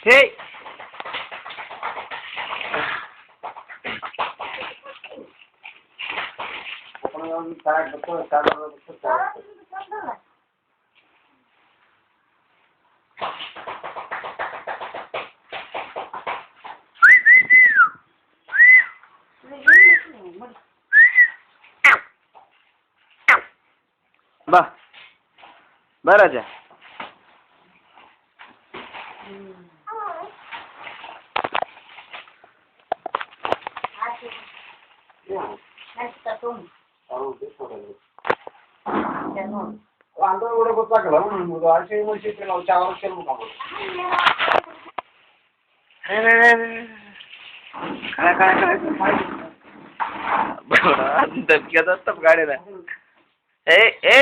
ಹೇಯ್ ಬಾ ಬಾ ರಾಜ. అందరూ కూడా ಗೊತ್ತಾಗಲ್ಲ ಆಚೆ ಮುಗಿಸಿ ನಾವು ಚಾವಲ್ ಚೆಲ್ಬೇಕು धमक्या गाडीला ए ए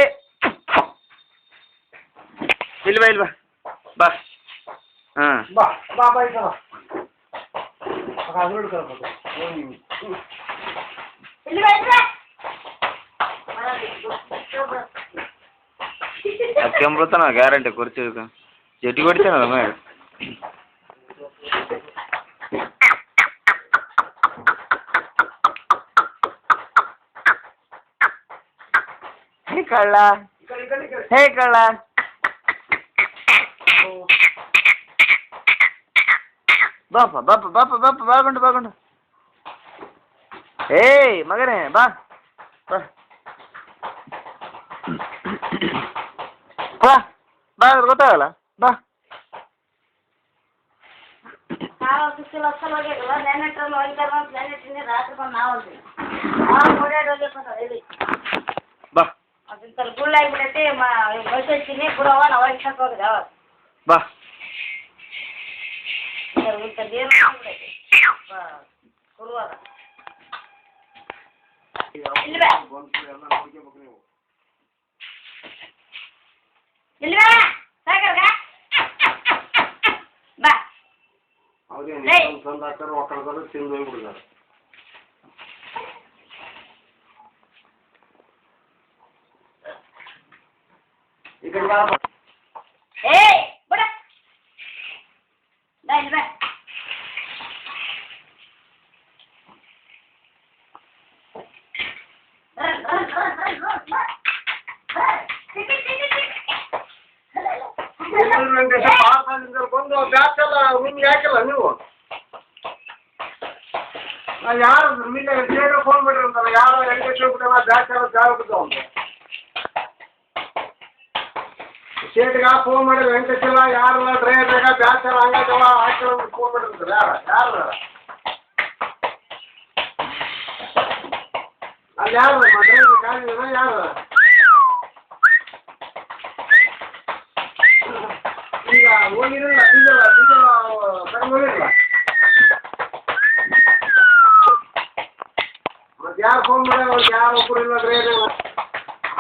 इल्वा इल्वा बा हां ಬಾ ಬಾ ಬಾ ಇದ ಅದರೊಳಗೆ ಕರ್ಕೊಂಡು ಇಲ್ವಾ ಇಲ್ವಾ ಕೆಂಬ್ರತನ ಗ್ಯಾರಂಟಿ ಕುರ್ಚಿ ಜಟಿ ಕೊಡ್ತೇನಲ್ಲ ಮೇಲೆ ಹೇ ಕಳ್ಳ ಹೇ ಕಳ್ಳ ಬಾಪ ಬಾಪ ಬಾಪ ಬಾಪ ಬಾಗೊಂಡು ಬಾಗೊಂಡು ಏಯ್ ಮಗನೇ ಬಾ ಬಾ ಬಾ ಬಾ ಗೊತ್ತಾಗಲ್ಲ ಬಾ ಬಾ ಗುಳ್ಳಾಗಿಬಿಡತ್ತೆ ಬಸತೀನಿ ಬುಡವ ನಾವು ಹೋಗಿದ ಬಾ ಕುರುವಾಗ ಇಲ್ವಾ ಸಾಗರ್ಗ ಬಾ ಅವ್ರೇನು ತಂದು ಹಾಕ್ತಾರೆ ಒಕ್ಕಳ್ತಾರೆ ತಿಂದು ಹೋಗ್ಬಿಡ್ತಾರೆ ಈ ಕಡೆ ಬಾ ಏಯ್ ಬಿಡ ಬಾ ಇಲ್ವಾ ಬಂದು ಬ್ಯಾಚ್ ಎಲ್ಲ ನಿಮ್ಗೆ ಹಾಕಿಲ್ಲ ನೀವು ಯಾರು ನಿನ್ನೆ ಫೋನ್ ಮಾಡಿರಂತಲ್ಲ ಯಾರು ಹೆಂಗೆ ಹೋಗ್ಬಿಟ್ಟಲ್ಲ ಬ್ಯಾಚ್ ಎಲ್ಲ ಜಾಗ ಬಿದ್ದಾವ ಅಂತ ಸ್ಟೇಟ್ಗೆ ಫೋನ್ ಮಾಡಿದ್ರೆ ವೆಂಕಟೇಶಲ್ಲ ಯಾರಲ್ಲ ಡ್ರೈವರ್ಗ ಬ್ಯಾಚ್ ಎಲ್ಲ ಹಂಗಾಗಲ್ಲ ಹಾಕಿಲ್ಲ ಫೋನ್ ಮಾಡಿರ್ತಾರೆ ಯಾರು ಅಲ್ಲಿ ಯಾರು ಡ್ರೈವರ್ ಗಾಡಿ ಯಾರು ಈಗ ಹೋಗಿರಲಿಲ್ಲ ಡೀಸೆಲ್ ಕಡಿಮೆ ಹೋಗಿರಲಿಲ್ಲ ಮತ್ತೆ ಯಾರು ಫೋನ್ ಮಾಡ್ಯಾರ ಅವ್ರಿಗೆ ಯಾರು ಒಬ್ಬರು ಇಲ್ಲ ಡ್ರೈವರ್